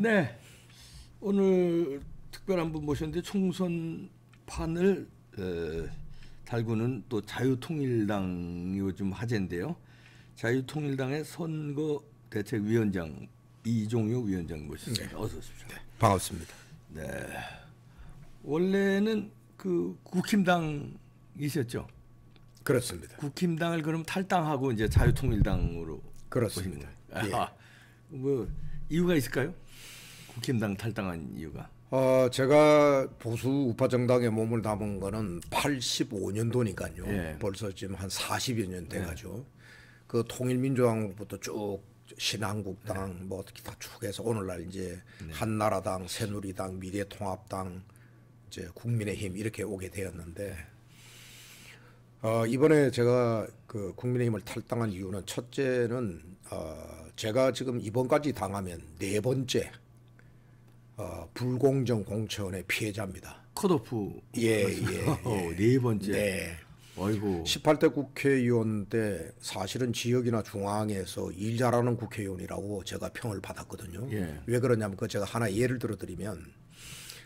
네, 오늘 특별한 분 모셨는데 총선판을 달구는 또 자유통일당 요즘 화제인데요. 자유통일당의 선거대책위원장 이종효 위원장 모셨습니다. 네. 어서 오십시오. 네, 반갑습니다. 네, 원래는 그 국힘당이셨죠? 그렇습니다. 국힘당을 그럼 탈당하고 이제 자유통일당으로 그렇습니다. 예. 뭐 이유가 있을까요? 국힘당 탈당한 이유가? 제가 보수 우파 정당에 몸을 담은 거는 85년도니까요. 예. 벌써 지금 한 40여 년 돼가죠. 그 통일민주당부터 쭉 신한국당 뭐 어떻게 다 쭉 해서 오늘날 이제 한나라당, 새누리당, 미래통합당, 이제 국민의힘 이렇게 오게 되었는데 이번에 제가 그 국민의힘을 탈당한 이유는 첫째는 제가 지금 이번까지 당하면 네 번째 불공정 공천의 피해자입니다. 컷오프. 예. 네 번째. 네. 아이고. 18대 국회의원 때 사실은 지역이나 중앙에서 일 잘하는 국회의원이라고 제가 평을 받았거든요. 예. 왜 그러냐면 그 제가 하나 예를 들어드리면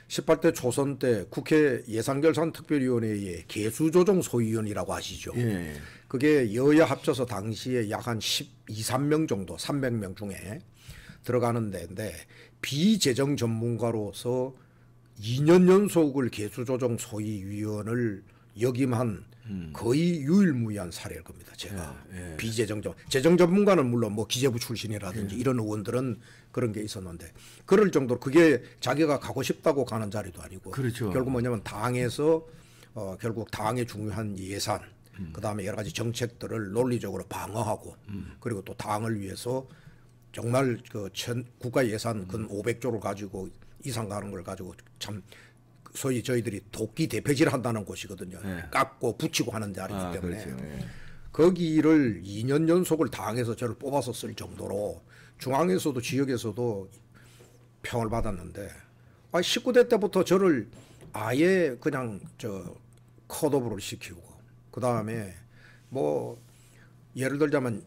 18대 초선 때 국회 예산결산특별위원회의 개수조정 소위원이라고 아시죠? 예. 그게 여야 합쳐서 당시에 약 한 12, 3명 정도 300명 중에 들어가는 데인데 비재정 전문가로서 2년 연속을 개수조정 소위위원을 역임한 거의 유일무이한 사례일 겁니다. 제가 비재정 재정 전문가는 물론 뭐 기재부 출신이라든지 이런 의원들은 그런 게 있었는데 그럴 정도로 그게 자기가 가고 싶다고 가는 자리도 아니고 그렇죠. 결국 뭐냐면 당에서 결국 당의 중요한 예산 그다음에 여러 가지 정책들을 논리적으로 방어하고 그리고 또 당을 위해서 정말 그 국가 예산 근 500조를 가지고 이상 가는 걸 가지고 참 소위 저희들이 도끼 대패질 한다는 곳이거든요. 깎고 붙이고 하는 자리이기 때문에 그렇죠. 거기를 2년 연속을 당에서 저를 뽑아서 쓸 정도로 중앙에서도 지역에서도 평을 받았는데 19대 때부터 저를 아예 그냥 컷오프를 시키고 그 다음에 뭐 예를 들자면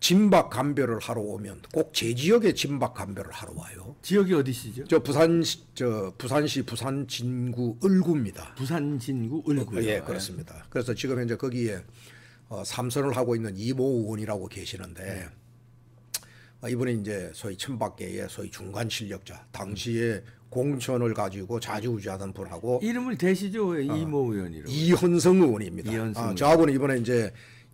진박 감별을 하러 오면 꼭 제 지역에 진박 감별을 하러 와요. 지역이 어디시죠? 부산시 부산 진구 을구입니다. 부산 진구 을구. 예, 그렇습니다. 그래서 지금 현재 거기에 삼선을 하고 있는 이모 의원이라고 계시는데 이분이 이제 소위 천박계의 소위 중간 실력자, 당시에 공천을 가지고 좌지우지하던 분하고 이름을 대시죠, 이모 의원이라고. 이현성 의원입니다. 이현성 저하고는 이번에 이제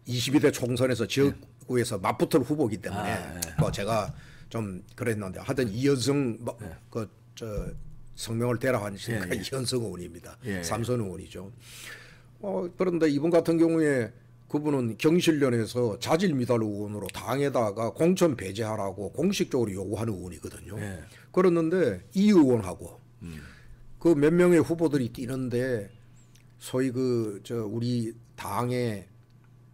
22대 총선에서 지역구에서 맞붙을 후보이기 때문에 제가 좀 그랬는데 하여튼 이현성 성명을 대라 하니까 이현성 의원입니다. 삼선 의원이죠. 그런데 이분 같은 경우에 그분은 경실련에서 자질미달 의원으로 당에다가 공천 배제하라고 공식적으로 요구하는 의원이거든요. 그랬는데 이 의원하고 그 몇 명의 후보들이 뛰는데 소위 우리 당의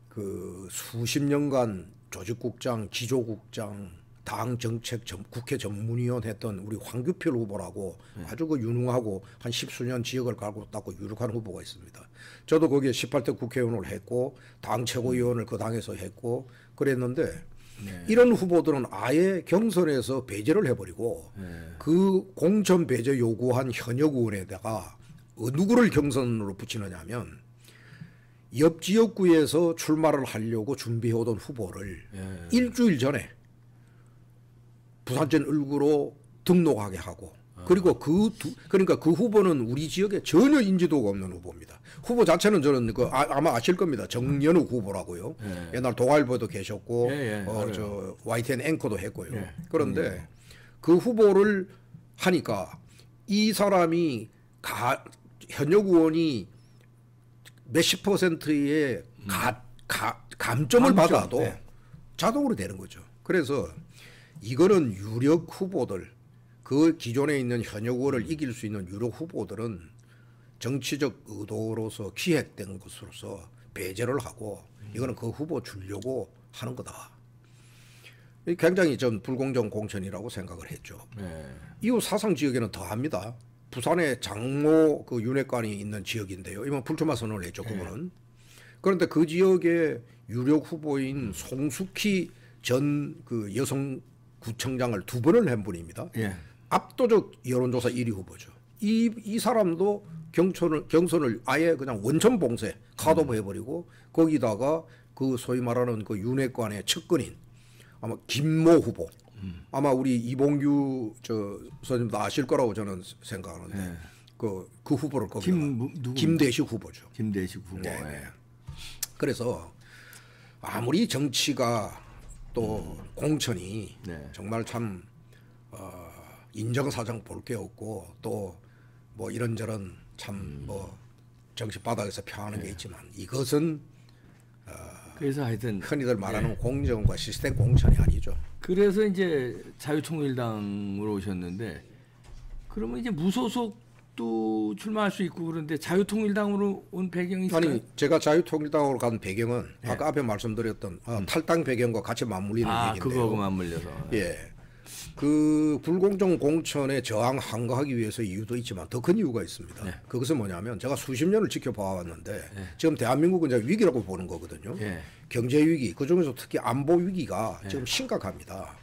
그 수십 년간 조직국장, 기조국장, 당 정책 국회 전문위원 했던 우리 황규필 후보라고 아주 그 유능하고 한 10수년 지역을 갈고 닦고 유력한 후보가 있습니다. 저도 거기에 18대 국회의원을 했고 당 최고위원을 그 당에서 했고 그랬는데 이런 후보들은 아예 경선에서 배제를 해버리고 그 공천 배제 요구한 현역 의원에다가 누구를 경선으로 붙이느냐 하면 옆 지역구에서 출마를 하려고 준비해오던 후보를 일주일 전에 부산전 을구로 등록하게 하고 그리고 그러니까 그 후보는 우리 지역에 전혀 인지도가 없는 후보입니다. 후보 자체는 저는 아마 아실 겁니다. 정연욱 후보라고요. 옛날 동아일보에도 계셨고 YTN 앵커도 했고요. 그런데 그 후보를 하니까 이 사람이 현역 의원이 몇십 %의 감점을 받아도 자동으로 되는 거죠. 그래서 이거는 유력 후보들 그 기존에 있는 현역 의원을 이길 수 있는 유력 후보들은 정치적 의도로서 기획된 것으로서 배제를 하고 이거는 그 후보 주려고 하는 거다. 굉장히 좀 불공정 공천이라고 생각을 했죠. 이후 사상 지역에는 더합니다. 부산에 장모 그 윤회관이 있는 지역인데요. 이번 불출마 선언을 했죠. 그분은. 그런데 그 지역의 유력 후보인 송숙희 전 그 여성 구청장을 2번을 한 분입니다. 압도적 여론조사 1위 후보죠. 이 사람도 경선을 아예 그냥 원천 봉쇄 컷오프 해버리고 거기다가 그 소위 말하는 그 윤핵관의 측근인 아마 김모 후보 아마 우리 이봉규 저 선생님도 아실 거라고 저는 생각하는데 네. 그 후보를 거기 누구? 김대식 후보죠. 김대식 후보. 네, 네. 그래서 아무리 정치가 또 공천이 네. 정말 참 인정사정 볼 게 없고 또 뭐 이런저런 참 뭐 정치 바닥에서 평하는 게 있지만 이것은 그래서 하여튼 흔히들 말하는 공정과 시스템 공천이 아니죠. 그래서 이제 자유통일당으로 오셨는데 그러면 이제 무소속도 출마할 수 있고 그런데 자유통일당으로 온 배경이 있을까요? 아니 제가 자유통일당으로 간 배경은 아까 앞에 말씀드렸던 탈당 배경과 같이 맞물리는 얘기인데요. 그거하고 맞물려서. 예. 그 불공정 공천에 저항하기 위해서 이유도 있지만 더 큰 이유가 있습니다. 네. 그것은 뭐냐면 제가 수십 년을 지켜봐 왔는데 지금 대한민국은 이제 위기라고 보는 거거든요. 예. 경제 위기, 그중에서 특히 안보 위기가 지금 심각합니다.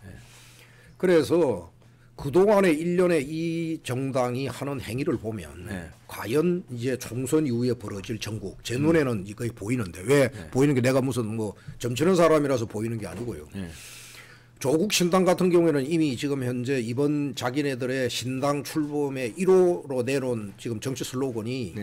그래서 그동안에 일련의 이 정당이 하는 행위를 보면 과연 이제 총선 이후에 벌어질 전국 제 눈에는 거의 보이는데 왜 보이는 게 내가 무슨 뭐 점치는 사람이라서 보이는 게 아니고요. 조국 신당 같은 경우에는 이미 지금 현재 이번 자기네들의 신당 출범의 1호로 내놓은 지금 정치 슬로건이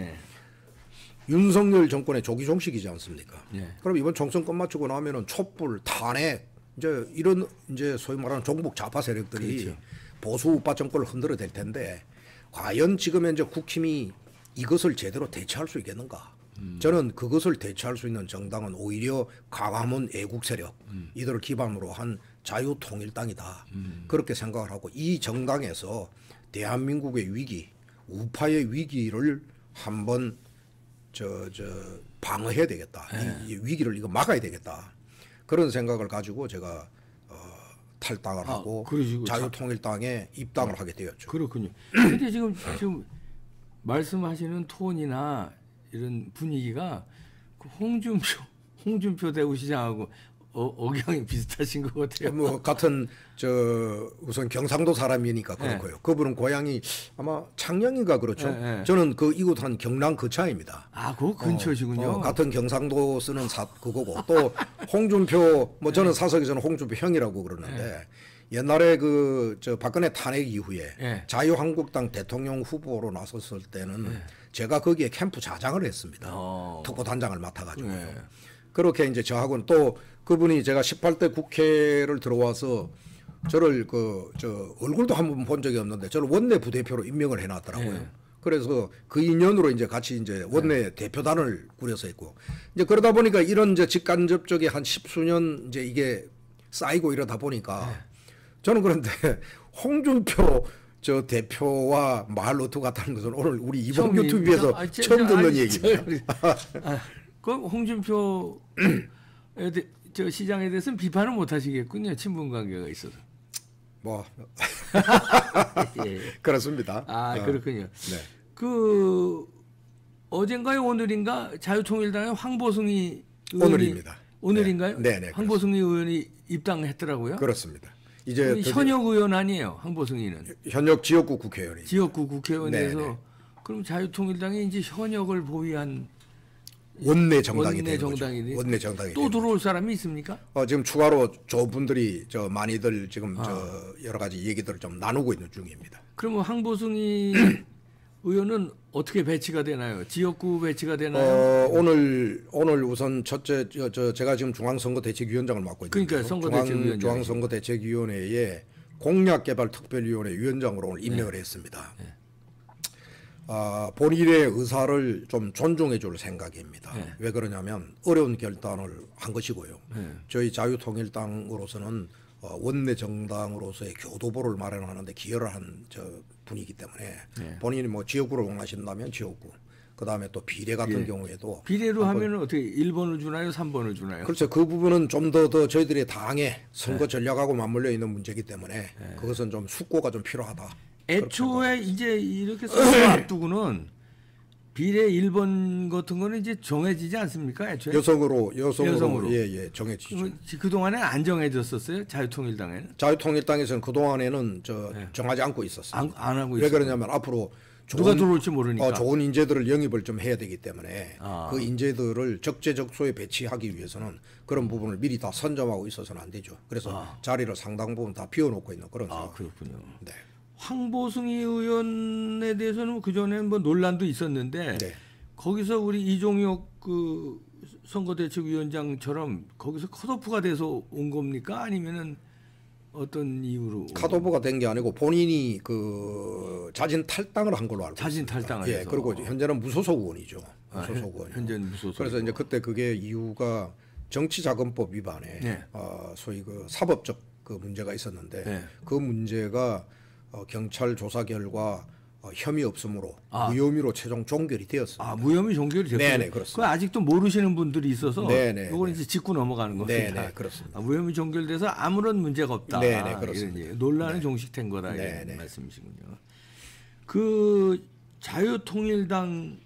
윤석열 정권의 조기 종식이지 않습니까? 그럼 이번 총선 끝마치고 나면은 촛불, 탄핵 이제 이런 이제 소위 말하는 종북 좌파 세력들이 그렇죠. 보수 우파 정권을 흔들어 댈 텐데 과연 지금 현재 국힘이 이것을 제대로 대처할 수 있겠는가? 저는 그것을 대처할 수 있는 정당은 오히려 광화문 애국 세력 이들을 기반으로 한 자유통일당이다. 그렇게 생각을 하고 이 정당에서 대한민국의 위기, 우파의 위기를 한번 방어해야 되겠다. 이 위기를 이거 막아야 되겠다. 그런 생각을 가지고 제가 탈당을 하고 자유통일당에 입당을 하게 되었죠. 그렇군요. 근데 지금 말씀하시는 톤이나 이런 분위기가 그 홍준표 대구시장하고 억양이 비슷하신 것 같아요. 뭐 같은 우선 경상도 사람이니까 그렇고요. 그분은 고향이 아마 창녕인가 그렇죠. 저는 그 이곳 한 경남 거차입니다. 아, 그 근처시군요. 같은 경상도 쓰는 그거고 또 홍준표 뭐 저는 사석에서는 홍준표 형이라고 그러는데 옛날에 박근혜 탄핵 이후에 자유한국당 대통령 후보로 나섰을 때는 제가 거기에 캠프 자장을 했습니다. 특보단장을 맡아가지고요. 그렇게 이제 저하고는 또 그분이 제가 18대 국회를 들어와서 저를 얼굴도 한 번 본 적이 없는데 저를 원내 부대표로 임명을 해놨더라고요. 그래서 그 인연으로 이제 같이 이제 원내 대표단을 꾸려서 했고 이제 그러다 보니까 이런 이제 직간접적인 한 10수년 이제 이게 쌓이고 이러다 보니까 저는 그런데 홍준표 대표와 말로투 같다는 것은 오늘 우리 이번 유튜브에서 처음 듣는 얘기입니다. 그럼 홍준표 시장에 대해서는 비판을 못 하시겠군요. 친분 관계가 있어서. 뭐 그렇습니다. 그렇군요. 네. 어젠가요 오늘인가 자유통일당의 황보승이 오늘입니다. 오늘인가요? 네, 황보승이 의원이 입당했더라고요. 그렇습니다. 이제 현역 의원 아니에요. 황보승이는 현역 지역구 국회의원이. 지역구 국회의원에서 그럼 자유통일당이 이제 현역을 보유한 원내 정당이 된 거죠. 원내 정당이 또 들어올 사람이 있습니까? 지금 추가로 저분들이 많이들 지금 여러 가지 얘기들을 좀 나누고 있는 중입니다. 그러면 황보승이 의원은 어떻게 배치가 되나요? 지역구 배치가 되나요? 오늘 우선 첫째 제가 지금 중앙선거대책위원장을 맡고 있는데 그러니까 선거대책위원장 중앙선거대책위원회에 공약개발특별위원회 위원장으로 오늘 임명을 했습니다. 본인의 의사를 좀 존중해 줄 생각입니다. 왜 그러냐면 어려운 결단을 한 것이고요. 저희 자유통일당으로서는 원내 정당으로서의 교도보를 마련하는 데 기여를 한 분이기 때문에 본인이 뭐 지역구를 원하신다면 지역구, 그다음에 또 비례 같은 경우에도 비례로 하면 어떻게 1번을 주나요? 3번을 주나요? 그렇죠. 그 부분은 좀 더 저희들의 당의 선거 전략하고 맞물려 있는 문제이기 때문에 그것은 좀 숙고가 좀 필요하다. 애초에 이제 이렇게 선거 앞두고는 비례 1번 같은 거는 이제 정해지지 않습니까? 애초에 여성으로 여성으로. 정해지죠. 그 동안에 안 정해졌었어요. 자유통일당에는 자유통일당에서는 그 동안에는 네. 정하지 않고 있었어요. 안 하고 왜 있어요. 그러냐면 앞으로 누가 들어올지 모르니까. 좋은 인재들을 영입을 좀 해야 되기 때문에 아. 그 인재들을 적재적소에 배치하기 위해서는 그런 부분을 미리 다 선점하고 있어서는 안 되죠. 그래서 자리를 상당 부분 다 비워놓고 있는 그런 상황. 그렇군요. 네. 황보승 의원에 대해서는 그 전에 뭐 논란도 있었는데 네. 거기서 우리 이종혁 그 선거대책위원장처럼 거기서 컷오프가 돼서 온 겁니까? 아니면은 어떤 이유로? 컷오프가 된 게 아니고 본인이 그 자진 탈당을 한 걸로 알고 자진 있습니다. 탈당을 예, 해서. 그리고 현재는 무소속 의원이죠. 무소속 의원. 현재는 무소속. 그래서 이제 그때 그게 이유가 정치자금법 위반에 네. 소위 그 사법적 그 문제가 있었는데 네. 그 문제가 경찰 조사 결과 혐의 없음으로 아. 무혐의로 최종 종결이 되었습니다. 무혐의 종결이 됐군요. 네네, 그렇습니다. 그거 아직도 모르시는 분들이 있어서 네네, 이거는 이제 짚고 넘어가는 겁니다. 네네, 그렇습니다. 무혐의 종결돼서 아무런 문제가 없다. 네네, 그렇습니다. 이런 얘기. 논란은 종식된 거다 네네. 이런 말씀이시군요. 그 자유통일당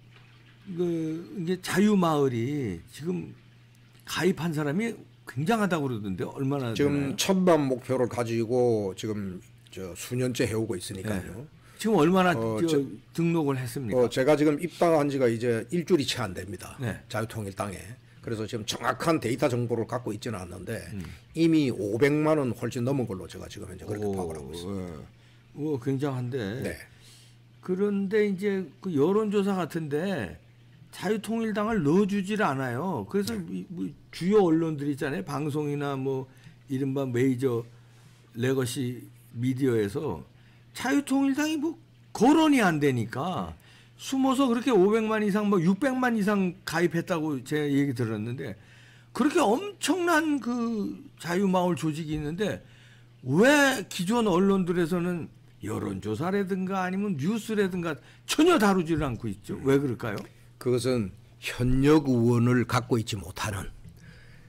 이게 자유마을이 지금 가입한 사람이 굉장하다고 그러던데 얼마나 지금 되나요? 1000만 목표를 가지고 지금 수년째 해오고 있으니까요. 네. 지금 얼마나 저- 등록을 했습니까? 제가 지금 입당한 지가 이제 일주일이 채 안 됩니다. 네. 자유통일당에. 그래서 지금 정확한 데이터 정보를 갖고 있지는 않는데 이미 500만 원 훨씬 넘은 걸로 제가 지금 현재 그렇게 파악을 하고 있습니다. 굉장한데. 네. 그런데 이제 그 여론조사 같은데 자유통일당을 넣어주질 않아요. 그래서 뭐 주요 언론들 있잖아요. 방송이나 뭐 이른바 메이저 레거시 미디어에서 자유통일당이 뭐 거론이 안 되니까 숨어서 그렇게 500만 이상 뭐 600만 이상 가입했다고 제가 얘기 들었는데 그렇게 엄청난 그 자유마을 조직이 있는데 왜 기존 언론들에서는 여론조사라든가 아니면 뉴스라든가 전혀 다루지를 않고 있죠. 왜 그럴까요? 그것은 현역 의원을 갖고 있지 못하는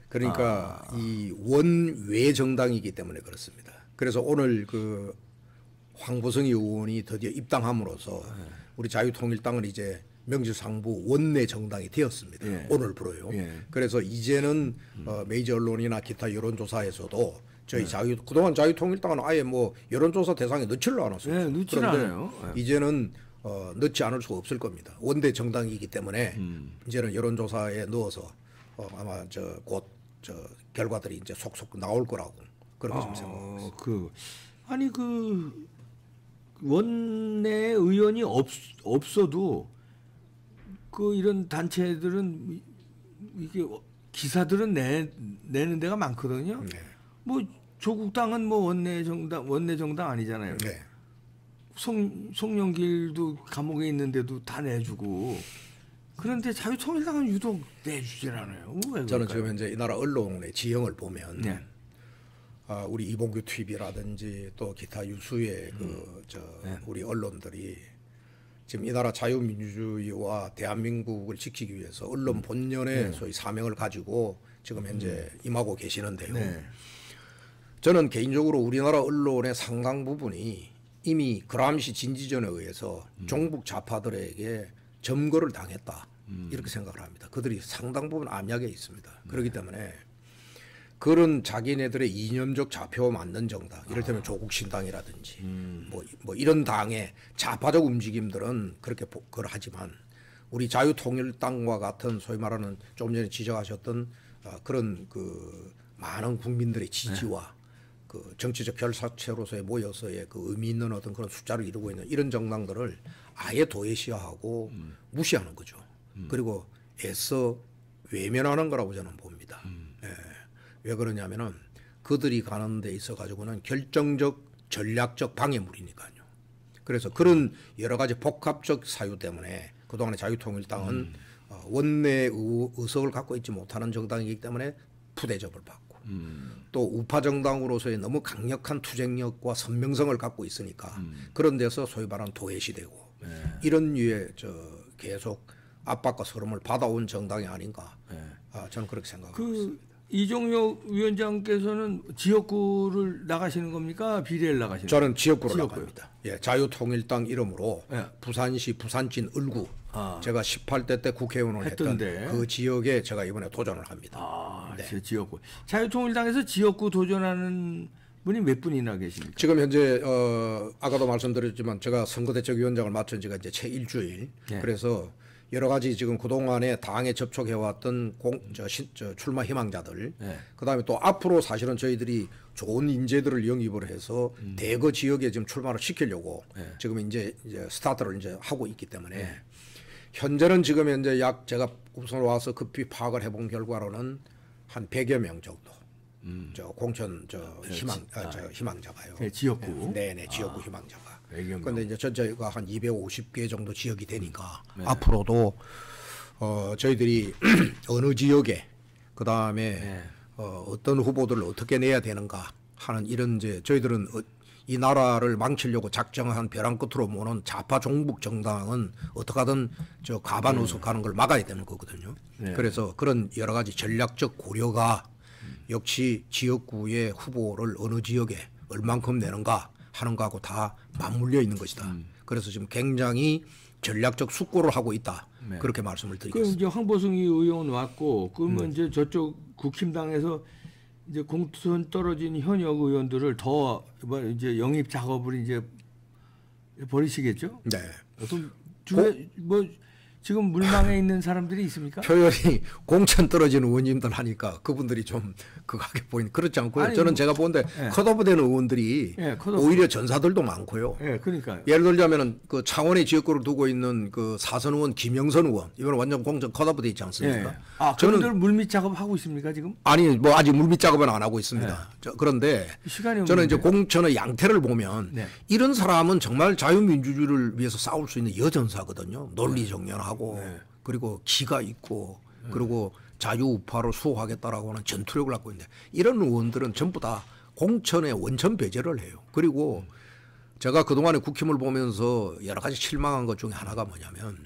그러니까 이 원외 정당이기 때문에 그렇습니다. 그래서 오늘 그 황보승 의원이 드디어 입당함으로써 우리 자유통일당은 이제 명실상부 원내 정당이 되었습니다. 예. 오늘부로요. 예. 그래서 이제는 메이저 언론이나 기타 여론조사에서도 저희 그동안 자유통일당은 아예 뭐 여론조사 대상에 넣지를 않았어요. 네, 넣지를 그런데 않아요. 이제는 넣지 않을 수가 없을 겁니다. 원내 정당이기 때문에 이제는 여론조사에 넣어서 아마 곧 결과들이 이제 속속 나올 거라고 그렇게 좀 생각하고 있습니다. 아니 그 원내 의원이 없어도 그 이런 단체들은 이게 기사들은 내는 데가 많거든요. 네. 뭐 조국당은 뭐 원내 정당 아니잖아요. 네. 송영길도 감옥에 있는데도 다 내주고 그런데 자유통일당은 유독 내주질 않아요. 왜 저는 그럴까요? 지금 현재 이 나라 언론의 지형을 보면 네. 우리 이봉규 TV라든지 또 기타 유수의 우리 언론들이 지금 이 나라 자유민주주의와 대한민국을 지키기 위해서 언론 본연의 소위 사명을 가지고 지금 현재 임하고 계시는데요. 네. 저는 개인적으로 우리나라 언론의 상당 부분이 이미 그람시 진지전에 의해서 종북 좌파들에게 점거를 당했다 이렇게 생각을 합니다. 그들이 상당 부분 암약에 있습니다. 그렇기 때문에 그런 자기네들의 이념적 좌표 맞는 정당, 이를테면 조국신당이라든지 뭐 이런 당의 좌파적 움직임들은 그렇게 그걸 하지만 우리 자유통일당과 같은 소위 말하는 좀 전에 지적하셨던 그런 그 많은 국민들의 지지와 그 정치적 결사체로서의 모여서의 그 의미 있는 어떤 그런 숫자를 이루고 있는 이런 정당들을 아예 도외시화하고 무시하는 거죠. 그리고 애써 외면하는 거라고 저는 봅니다. 예. 왜 그러냐면은 그들이 가는 데 있어 가지고는 결정적 전략적 방해물이니까요. 그래서 그런 여러 가지 복합적 사유 때문에 그동안의 자유통일당은 원내 의석을 갖고 있지 못하는 정당이기 때문에 푸대접을 받고 또 우파 정당으로서의 너무 강력한 투쟁력과 선명성을 갖고 있으니까 그런 데서 소위 말하는 도외시되고 이런 류의 계속 압박과 서름을 받아온 정당이 아닌가 저는 그렇게 생각하고 있습니다. 이종혁 위원장께서는 지역구를 나가시는 겁니까? 비례를 나가시는 겁니까? 저는 지역구로 나갑니다. 예, 자유통일당 이름으로 예. 부산시 부산진 을구 제가 18대 때 국회의원을 했던 했던데. 그 지역에 제가 이번에 도전을 합니다. 네. 지역구. 자유통일당에서 지역구 도전하는 분이 몇 분이나 계십니까? 지금 현재 아까도 말씀드렸지만 제가 선거대책위원장을 맡은 지가 이제 채 일주일. 네. 그래서 여러 가지 지금 그동안에 당에 접촉해왔던 출마 희망자들, 네. 그다음에 또 앞으로 사실은 저희들이 좋은 인재들을 영입을 해서 대거 지역에 지금 출마를 시키려고 지금 이제 스타트를 이제 하고 있기 때문에 현재는 지금 현재 약 제가 우선 와서 급히 파악을 해본 결과로는 한 100여 명 정도. 저 공천 희망자가요. 네, 지역구. 네네 지역구 희망자가. 외경구. 그런데 이제 전체가 한 250개 정도 지역이 되니까 앞으로도 저희들이 어느 지역에 그 다음에 어떤 후보들을 어떻게 내야 되는가 하는 이런 이제 저희들은 이 나라를 망치려고 작정한 벼랑 끝으로 모는 좌파 종북 정당은 어떻게든 저 가반우석하는 걸 막아야 되는 거거든요. 그래서 그런 여러 가지 전략적 고려가 역시 지역구의 후보를 어느 지역에 얼만큼 내는가 하는 거하고 다 맞물려 있는 것이다. 그래서 지금 굉장히 전략적 숙고를 하고 있다. 그렇게 말씀을 그럼 드리겠습니다. 이제 황보승이 의원 왔고 그러면 이제 저쪽 국힘당에서 이제 공천 떨어진 현역 의원들을 더 이제 영입 작업을 이제 벌이시겠죠? 네. 그럼 주에 뭐 지금 물망에 있는 사람들이 있습니까? 표현이 공천 떨어진 의원님들 하니까 그분들이 좀 그거하게 보이는 그렇지 않고요. 아니, 저는 제가 보는데 컷오프되는 의원들이 컷오프. 오히려 전사들도 많고요. 그러니까요. 예를 들자면은 그 창원의 지역구를 두고 있는 그 사선 의원 김영선 의원 이번에 완전 공천 컷오프돼 있지 않습니까? 그분들 물밑 작업 하고 있습니까 지금? 아니 뭐 아직 물밑 작업은 안 하고 있습니다. 그런데 시간이 저는 이제 없는데. 공천의 양태를 보면 이런 사람은 정말 자유민주주의를 위해서 싸울 수 있는 여전사거든요. 논리정연하고 그리고 기가 있고 그리고 자유우파로 수호하겠다라고 하는 전투력을 갖고 있는데 이런 의원들은 전부 다 공천에 원천 배제를 해요. 그리고 제가 그동안에 국힘을 보면서 여러 가지 실망한 것 중에 하나가 뭐냐면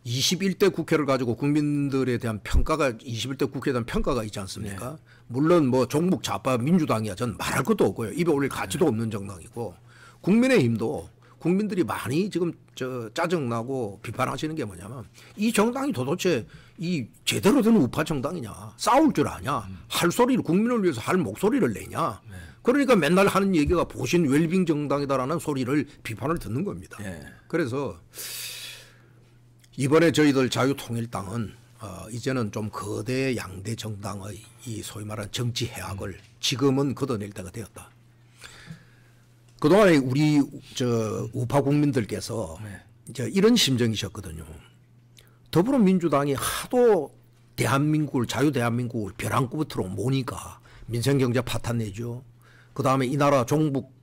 21대 국회를 가지고 국민들에 대한 평가가 21대 국회에 대한 평가가 있지 않습니까? 물론 뭐 종북 좌파 민주당이야 전 말할 것도 없고요. 입에 올릴 가치도 없는 정당이고 국민의힘도 국민들이 많이 지금 짜증나고 비판하시는 게 뭐냐면 이 정당이 도대체 이 제대로 된 우파 정당이냐 싸울 줄 아냐 할 소리를 국민을 위해서 할 목소리를 내냐 그러니까 맨날 하는 얘기가 보신 웰빙 정당이다라는 소리를 비판을 듣는 겁니다. 그래서 이번에 저희들 자유통일당은 이제는 좀 거대 양대 정당의 이 소위 말하는 정치 해악을 지금은 걷어낼 때가 되었다. 그동안에 우리 우파 국민들께서 이제 이런 심정이셨거든요. 더불어민주당이 하도 대한민국을 자유 대한민국을 벼랑 끝으로 모니까 민생 경제 파탄 내죠. 그다음에 이 나라 종북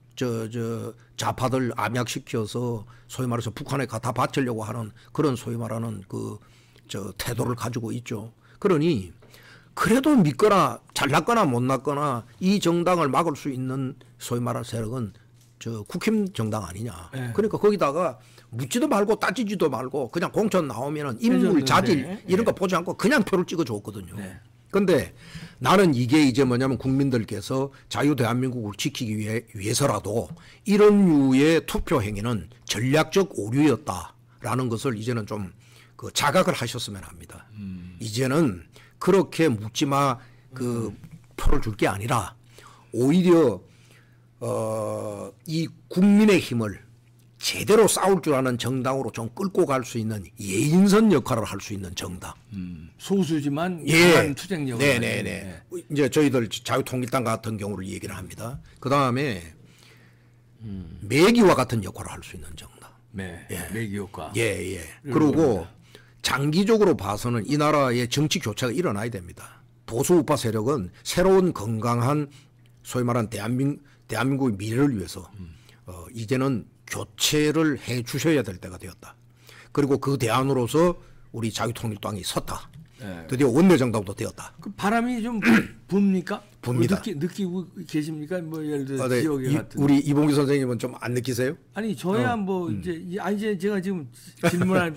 좌파들 암약시켜서 소위 말해서 북한에 갖다 바치려고 하는 그런 소위 말하는 태도를 가지고 있죠. 그러니 그래도 믿거나 잘났거나 못났거나 이 정당을 막을 수 있는 소위 말하는 세력은 국힘 정당 아니냐. 그러니까 거기다가 묻지도 말고 따지지도 말고 그냥 공천 나오면은 인물 자질 이런 거 보지 않고 그냥 표를 찍어줬거든요. 그런데 나는 이게 이제 뭐냐면 국민들께서 자유 대한민국을 지키기 위해서라도 이런 류의 투표 행위는 전략적 오류였다라는 것을 이제는 좀 자각을 하셨으면 합니다. 이제는 그렇게 묻지마 표를 줄 게 아니라 오히려 이 국민의 힘을 제대로 싸울 줄 아는 정당으로 좀 끌고 갈 수 있는 예인선 역할을 할 수 있는 정당. 소수지만 강한 투쟁력을. 네네네. 이제 저희들 자유통일당 같은 경우를 얘기를 합니다. 그 다음에 매기와 같은 역할을 할 수 있는 정당. 매기 효과. 그리고 장기적으로 봐서는 이 나라의 정치 교체가 일어나야 됩니다. 보수 우파 세력은 새로운 건강한 소위 말하는 대한민국의 미래를 위해서 이제는 교체를 해 주셔야 될 때가 되었다. 그리고 그 대안으로서 우리 자유통일당이 섰다. 드디어 원내정당도 되었다. 그 바람이 좀 붑니까? 붑니다. 느끼고 계십니까? 뭐 예를 들어 지역에 같은. 우리 이봉규 선생님은 좀 안 느끼세요? 아니 저야 뭐 이제 제가 지금 질문할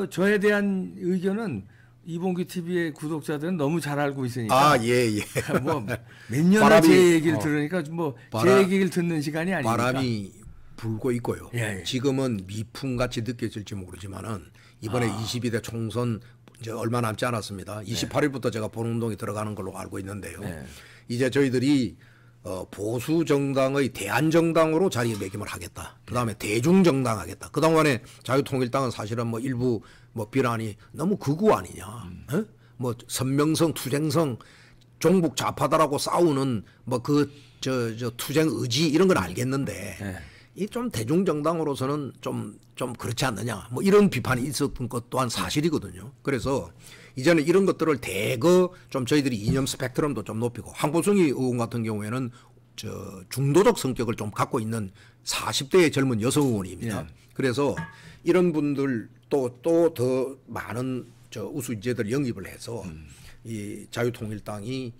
저에 대한 의견은 이봉규 TV의 구독자들은 너무 잘 알고 있으니까. 뭐 몇 년을 제 얘기를 들으니까 뭐 제 얘기를 듣는 시간이 아니니까. 바람이 불고 있고요. 예, 예. 지금은 미풍같이 느껴질지 모르지만은 이번에 22대 총선 이제 얼마 남지 않았습니다. 28일부터 제가 본운동에 들어가는 걸로 알고 있는데요. 이제 저희들이 보수 정당의 대안 정당으로 자리매김을 하겠다. 그다음에 대중 정당 하겠다. 그동안에 자유통일당은 사실은 뭐 일부 뭐 비난이 너무 극우 아니냐. 뭐 선명성, 투쟁성, 종북 좌파다라고 싸우는 뭐 그 저 투쟁 의지 이런 건 알겠는데 이 좀 대중 정당으로서는 좀 그렇지 않느냐. 뭐 이런 비판이 있었던 것 또한 사실이거든요. 그래서 이제는 이런 것들을 대거 좀 저희들이 이념 스펙트럼도 좀 높이고 황보승희 의원 같은 경우에는 저 중도적 성격을 좀 갖고 있는 40대의 젊은 여성 의원입니다. 그래서 이런 분들 또 더 많은 저 우수 인재들 영입을 해서 이 자유통일당이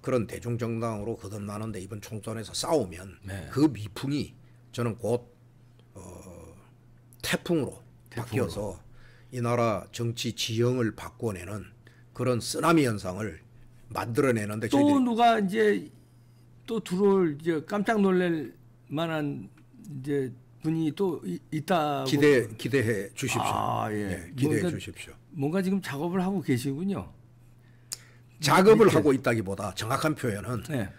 그런 대중정당으로 거듭나는데 이번 총선에서 싸우면 그 미풍이 저는 곧 태풍으로 바뀌어서 이 나라 정치 지형을 바꿔내는 그런 쓰나미 현상을 만들어내는데 또 저희들이 누가 이제 또 들어올 이제 깜짝 놀랄 만한 이제 분이 또 있다고 기대해 주십시오. 아, 예. 네, 기대해 주십시오. 뭔가 지금 작업을 하고 계시군요. 작업을 하고 있다기보다 정확한 표현은 네.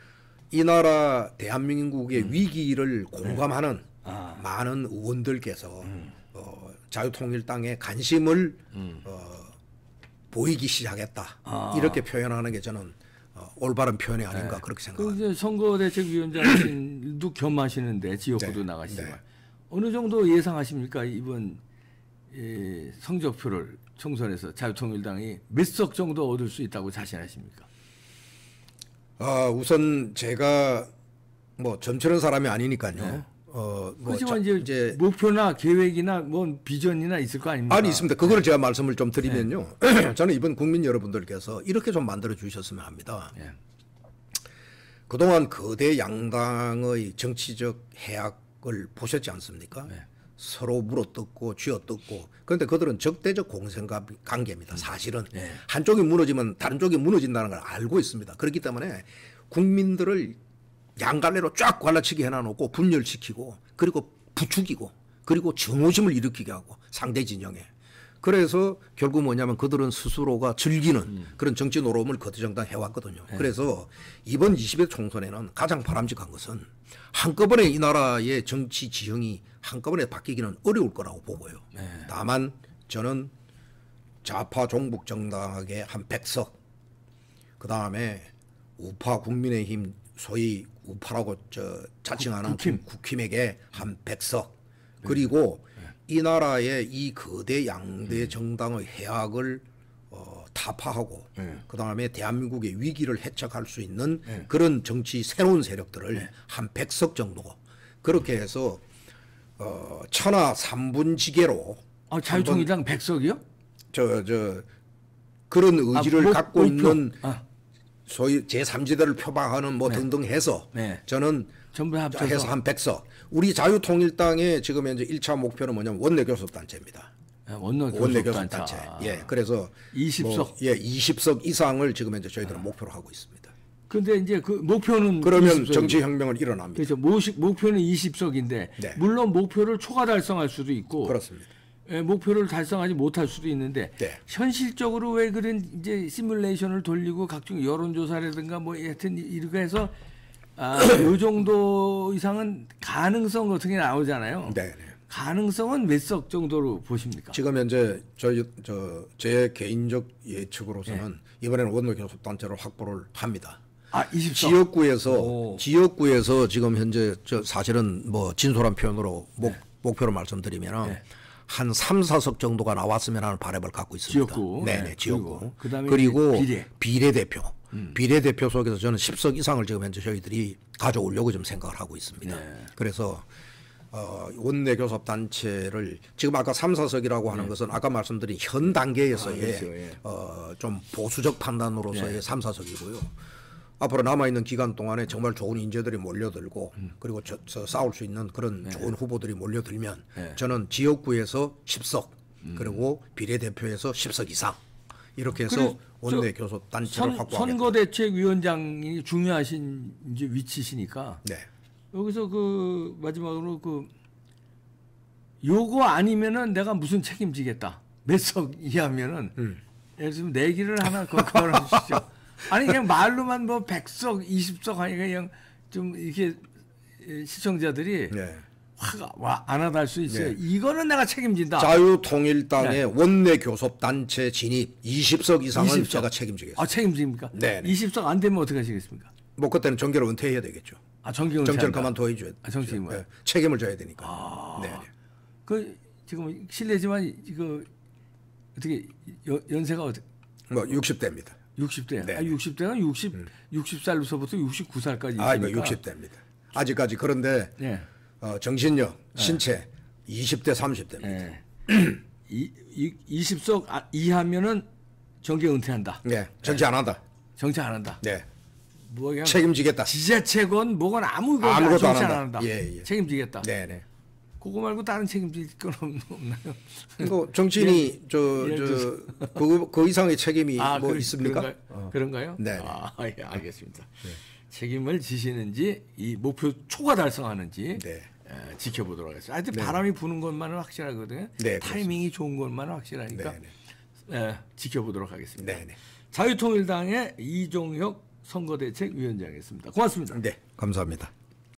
이 나라 대한민국의 위기를 공감하는 많은 의원들께서 자유통일당에 관심을 보이기 시작했다. 이렇게 표현하는 게 저는 올바른 표현이 아닌가 그렇게 생각합니다. 이제 선거대책위원장도 겸하시는데 지역구도 나가시지만 어느 정도 예상하십니까? 이번 성적표를 총선에서 자유통일당이 몇 석 정도 얻을 수 있다고 자신하십니까? 우선 제가 뭐 점치는 사람이 아니니까요. 그렇지만 이제 목표나 계획이나 뭐 비전이나 있을 거 아닙니까? 아니 있습니다. 그거를 제가 말씀을 좀 드리면요. 저는 이번 국민 여러분들께서 이렇게 좀 만들어 주셨으면 합니다. 그동안 거대 양당의 정치적 해악을 보셨지 않습니까? 서로 물어뜯고 쥐어뜯고 그런데 그들은 적대적 공생관계입니다. 사실은 한쪽이 무너지면 다른 쪽이 무너진다는 걸 알고 있습니다. 그렇기 때문에 국민들을 양갈래로 쫙 갈라치게 해놔놓고 분열시키고 그리고 부추기고 그리고 정오심을 일으키게 하고 상대 진영에 그래서 결국 뭐냐면 그들은 스스로가 즐기는 그런 정치 노름을 거대정당 해왔거든요. 그래서 이번 20대 총선에는 가장 바람직한 것은 한꺼번에 이 나라의 정치 지형이 한꺼번에 바뀌기는 어려울 거라고 보고요. 다만 저는 좌파 종북 정당에게 한 100석 그다음에 우파 국민의힘 소위 우파라고 자칭하는 국힘에게 한 100석 그리고 이 나라의 이 거대 양대 정당의 해악을 타파하고 그다음에 대한민국의 위기를 해책할 수 있는 그런 정치 새로운 세력들을 한 100석 정도 그렇게 해서 천하 3분지계로 자유통일당 100석이요? 그런 의지를 갖고 있는 소위 제3지대를 표방하는 뭐 등등 해서 저는 전부 합쳐서 해서 한 100석. 우리 자유통일당의 지금 현재 1차 목표는 뭐냐면 원내교섭단체입니다. 원내교섭단체. 예, 그래서 20석. 20석 이상을 지금 현재 저희들은 목표로 하고 있습니다. 근데 이제 그 목표는 그러면 정치혁명은 일어납니다. 그렇죠. 목표는 20석인데 물론 목표를 초과 달성할 수도 있고 그렇습니다. 목표를 달성하지 못할 수도 있는데 현실적으로 왜 그런 이제 시뮬레이션을 돌리고 각종 여론조사라든가 뭐 하여튼 이렇게 해서 이 정도 이상은 가능성 같은 게 나오잖아요. 가능성은 몇 석 정도로 보십니까? 지금 현재 제 개인적 예측으로서는 이번에는 원내교섭단체를 확보를 합니다. 20석. 지역구에서 지금 현재 사실은 뭐 진솔한 표현으로 목표를 말씀드리면 한 3, 4석 정도가 나왔으면 하는 바람을 갖고 있습니다. 지역구. 네네, 지역구. 그리고 비례대표. 비례대표 속에서 저는 10석 이상을 지금 현재 저희들이 가져오려고 좀 생각을 하고 있습니다. 그래서 원내교섭단체를 지금 아까 3, 4석이라고 하는 것은 아까 말씀드린 현 단계에서의 좀 보수적 판단으로서의 3, 4석이고요. 앞으로 남아있는 기간 동안에 정말 좋은 인재들이 몰려들고 그리고 싸울 수 있는 그런 좋은 후보들이 몰려들면 저는 지역구에서 10석 그리고 비례대표에서 10석 이상 이렇게 해서 원내교섭단체를 확보하겠다. 선거대책위원장이 중요하신 이제 위치시니까 여기서 그 마지막으로 그 요거 아니면은 내가 무슨 책임지겠다. 몇 석 이하면은 예를 들면 내기를 하나 걸어주시죠. 아니 그냥 말로만 뭐 100석, 20석 하니까 그냥 좀 이렇게 시청자들이 네. 화가 안 하다 할 수 있어요. 네. 이거는 내가 책임진다. 자유통일당의 네. 원내 교섭 단체 진입 20석 이상은 20석. 제가 책임지겠습니다. 아 책임집니까? 네. 20석 안 되면 어떻게 하시겠습니까? 뭐 그때는 정계를 은퇴해야 되겠죠. 아 정기훈 정치를 그만둬야 죠. 정치 뭐. 책임을 져야 되니까. 아, 네. 그 지금 실례지만 이거 어떻게 연세가 어떻게? 뭐 60대입니다. 60대. 네. 아 60대가 60살로서부터 69살까지 아, 이거 있으니까. 60대입니다. 아직까지 그런데 네. 정신력, 신체 20대, 30대입니다. 네. 20석 이하면은 정계 은퇴한다. 네, 정치 안 한다. 정치 안 한다. 네, 뭐 그냥 책임지겠다. 지자체건 뭐건 아무것도 아무것도 안 정치 한다. 예, 예. 책임지겠다. 네, 네. 그거 말고 다른 책임질 건 없나요? 이거 정치인이 그 이상의 책임이 뭐 있습니까? 그런가요? 네. 아, 예, 알겠습니다. 책임을 지시는지 이 목표 초과 달성하는지 네. 지켜보도록 하겠습니다. 하여튼 바람이 부는 것만은 확실하거든요. 네, 타이밍이 좋은 것만은 확실하니까 네, 지켜보도록 하겠습니다. 네, 네. 자유통일당의 이종혁 선거대책위원장이었습니다. 고맙습니다. 네, 감사합니다.